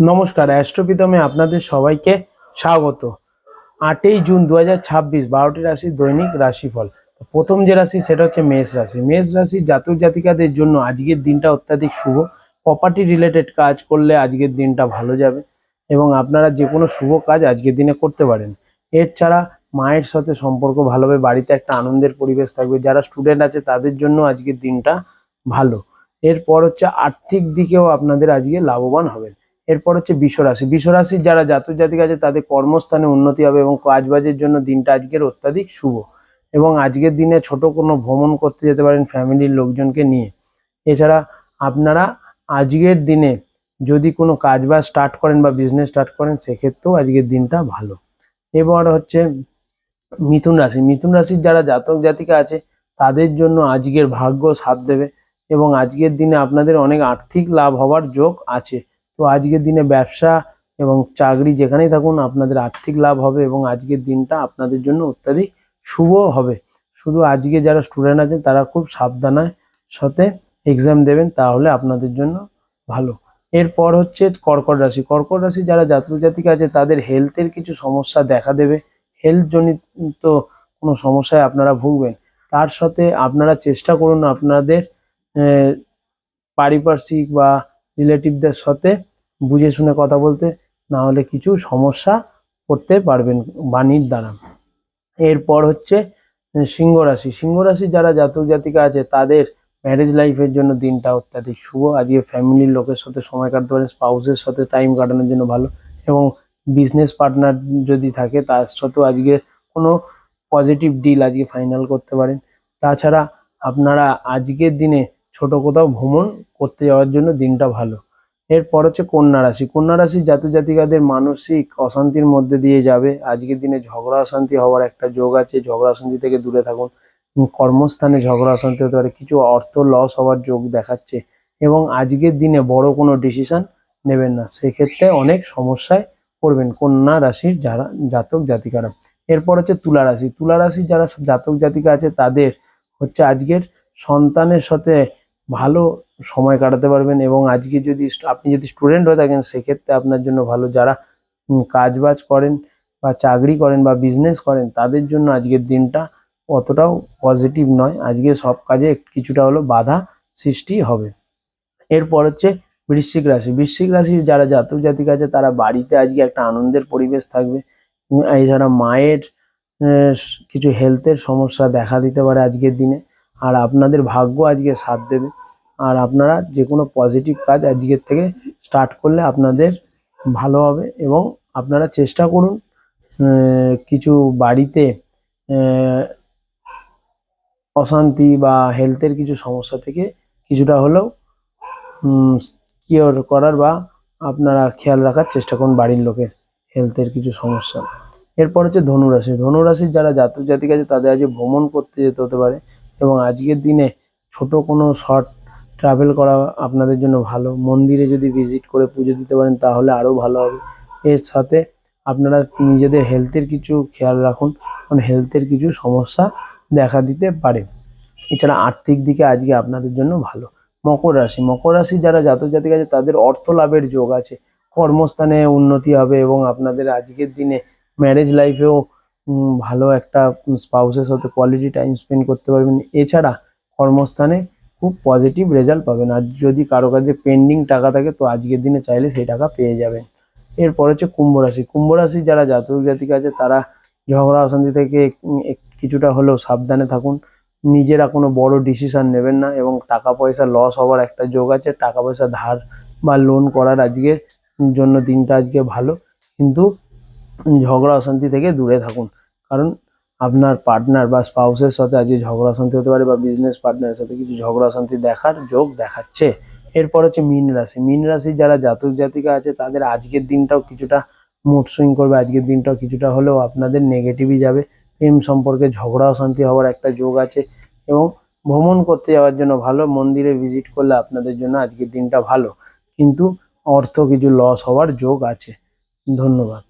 নমস্কার, অ্যাস্ট্রোপিতমে আপনাদের সবাইকে স্বাগত। 8ই জুন 2026 12টি রাশির দৈনিক রাশিফল। প্রথম যে রাশি সেটা হচ্ছে মেষ রাশি। মেষ রাশির জাতক জাতিকাদের জন্য আজকের দিনটা অত্যাধিক শুভ। প্রপার্টি রিলেটেড কাজ করলে আজকের দিনটা ভালো যাবে এবং আপনারা যে কোনো শুভ কাজ আজকের দিনে করতে পারেন। এর ছাড়া মায়ের সাথে সম্পর্ক ভালো হবে, বাড়িতে একটা আনন্দের পরিবেশ থাকবে। যারা স্টুডেন্ট আছে তাদের জন্য আজকের দিনটা ভালো। এরপর হচ্ছে আর্থিক দিকেও আপনাদের আজকে লাভবান হবেন। এরপর হচ্ছে বিশ্বরাশি। বিশ্বরাশির যারা জাতক জাতিকা আছে তাদের কর্মস্থানে উন্নতি হবে এবং কাজবাজের জন্য দিনটা আজকের অত্যাধিক শুভ। এবং আজকের দিনে ছোট কোনো ভ্রমণ করতে যেতে পারেন ফ্যামিলির লোকজনকে নিয়ে। এছাড়া আপনারা আজকের দিনে যদি কোনো কাজবাজ স্টার্ট করেন বা বিজনেস স্টার্ট করেন সেক্ষেত্রেও আজকের দিনটা ভালো। এবার হচ্ছে মিথুন রাশি। মিথুন রাশির যারা জাতক জাতিকা আছে তাদের জন্য আজকের ভাগ্য সাথ দেবে এবং আজকের দিনে আপনাদের অনেক আর্থিক লাভ হওয়ার যোগ আছে। তো আজকের দিনে ব্যবসা এবং চাকরি যেখানেই থাকুন আপনাদের আর্থিক লাভ হবে এবং আজকের দিনটা আপনাদের জন্য অত্যাধিক শুভ হবে। শুধু আজকে যারা স্টুডেন্ট আছেন তারা খুব সাবধানের সাথে এক্সাম দেবেন, তাহলে আপনাদের জন্য ভালো। এরপর হচ্ছে কর্কট রাশি। কর্কট রাশি যারা জাতক জাতিকা আছে তাদের হেলথের কিছু সমস্যা দেখা দেবে। হেলথ জনিত কোনো সমস্যায় আপনারা ভুগবেন। তার সাথে আপনারা চেষ্টা করুন আপনাদের পারিপার্শ্বিক বা রিলেটিভদের সাথে বুঝে শুনে কথা বলতে, না হলে কিছু সমস্যা করতে পারবেন বাণীর দ্বারা। এরপর হচ্ছে সিংহ রাশি। সিংহ রাশি যারা জাতক জাতিকা আছে তাদের ম্যারেজ লাইফের জন্য দিনটা অত্যাধিক শুভ। আজকে ফ্যামিলির লোকের সাথে সময় কাটাতে পারেন, স্পাউসের সাথে টাইম কাটানোর জন্য ভালো এবং বিজনেস পার্টনার যদি থাকে তার সাথেও আজকে কোনো পজিটিভ ডিল আজকে ফাইনাল করতে পারেন। তাছাড়া আপনারা আজকের দিনে ছোট কোথাও ভ্রমণ করতে যাওয়ার জন্য দিনটা ভালো। এরপর হচ্ছে কন্যা রাশি। কন্যা রাশির জাতক জাতিকাদের মানসিক অশান্তির মধ্যে দিয়ে যাবে। আজকের দিনে ঝগড়া অশান্তি হওয়ার একটা যোগ আছে, ঝগড়া অশান্তি থেকে দূরে থাকুন। কর্মস্থানে ঝগড়া অশান্তি হতে পারে, কিছু অর্থ লস হওয়ার যোগ দেখাচ্ছে এবং আজকের দিনে বড় কোনো ডিসিশন নেবেন না, সেক্ষেত্রে অনেক সমস্যায় পড়বেন কন্যা রাশির যারা জাতক জাতিকারা। এরপর হচ্ছে তুলা রাশি। তুলা রাশির যারা জাতক জাতিকা আছে তাদের হচ্ছে আজকের সন্তানের সাথে ভালো সময় কাটাতে পারবেন এবং আজকে যদি আপনি যদি স্টুডেন্ট হয়ে থাকেন সেক্ষেত্রে আপনার জন্য ভালো। যারা কাজবাজ করেন বা চাকরি করেন বা বিজনেস করেন তাদের জন্য আজকের দিনটা অতটাও পজিটিভ নয়। আজকে সব কাজে কিছুটা হলো বাধা সৃষ্টি হবে। এরপর হচ্ছে বৃশ্চিক রাশি। বৃশ্চিক রাশির যারা জাতক জাতিকা আছে তারা বাড়িতে আজকে একটা আনন্দের পরিবেশ থাকবে। এছাড়া মায়ের কিছু হেলথের সমস্যা দেখা দিতে পারে আজকের দিনে, আর আপনাদের ভাগ্য আজকে সাথ দেবে। আর আপনারা যে কোনো পজিটিভ কাজ আজকের থেকে স্টার্ট করলে আপনাদের ভালো হবে এবং আপনারা চেষ্টা করুন কিছু বাড়িতে অশান্তি বা হেলথের কিছু সমস্যা থেকে কিছুটা হলেও কিওর করার বা আপনারা খেয়াল রাখার চেষ্টা করুন বাড়ির লোকের হেলথের কিছু সমস্যা। এরপর হচ্ছে ধনুরাশি। ধনুরাশির যারা জাতক জাতিকা আছে তাদের আজকে ভ্রমণ করতে যেতে হতে পারে এবং আজকের দিনে ছোট কোনো শর্ট ট্রাভেল করা আপনাদের জন্য ভালো। মন্দিরে যদি ভিজিট করে পুজো দিতে পারেন তাহলে আরও ভালো হবে। এর সাথে আপনারা নিজেদের হেলথের কিছু খেয়াল রাখুন, কারণ হেলথের কিছু সমস্যা দেখা দিতে পারে। এছাড়া আর্থিক দিকে আজকে আপনাদের জন্য ভালো। মকর রাশি। মকর রাশি যারা জাতক জাতিকা আছে তাদের অর্থ লাভের যোগ আছে, কর্মস্থানে উন্নতি হবে এবং আপনাদের আজকের দিনে ম্যারেজ লাইফেও ভালো একটা স্পাউসের সাথে কোয়ালিটি টাইম স্পেন্ড করতে পারবেন। এছাড়া কর্মস্থানে খুব পজিটিভ রেজাল্ট পাবেন। আর যদি কারো কাছে পেন্ডিং টাকা থাকে তো আজকের দিনে চাইলে সেই টাকা পেয়ে যাবেন। এরপর হচ্ছে কুম্ভ রাশি। কুম্ভ রাশি যারা জাতক জাতিকা আছে তারা ঝগড়া অশান্তি থেকে কিছুটা হলেও সাবধানে থাকুন। নিজেরা কোনো বড় ডিসিশন নেবেন না এবং টাকা পয়সা লস হওয়ার একটা যোগ আছে। টাকা পয়সা ধার বা লোন করার আজকের জন্য দিনটা আজকে ভালো, কিন্তু ঝগড়া অশান্তি থেকে দূরে থাকুন, কারণ আপনার পার্টনার বা স্পাউসের সাথে আজকে ঝগড়া অশান্তি হতে পারে বা বিজনেস পার্টনারের সাথে কিছু ঝগড়া অশান্তি দেখার যোগ দেখাচ্ছে। এরপর হচ্ছে মীন রাশি। মীন রাশির যারা জাতক জাতিকা আছে তাদের আজকের দিনটাও কিছুটা মুড সুইং করবে। আজকের দিনটাও কিছুটা হলেও আপনাদের নেগেটিভই যাবে। প্রেম সম্পর্কে ঝগড়া অশান্তি হওয়ার একটা যোগ আছে এবং ভ্রমণ করতে যাওয়ার জন্য ভালো। মন্দিরে ভিজিট করলে আপনাদের জন্য আজকের দিনটা ভালো, কিন্তু অর্থ কিছু লস হওয়ার যোগ আছে। ধন্যবাদ।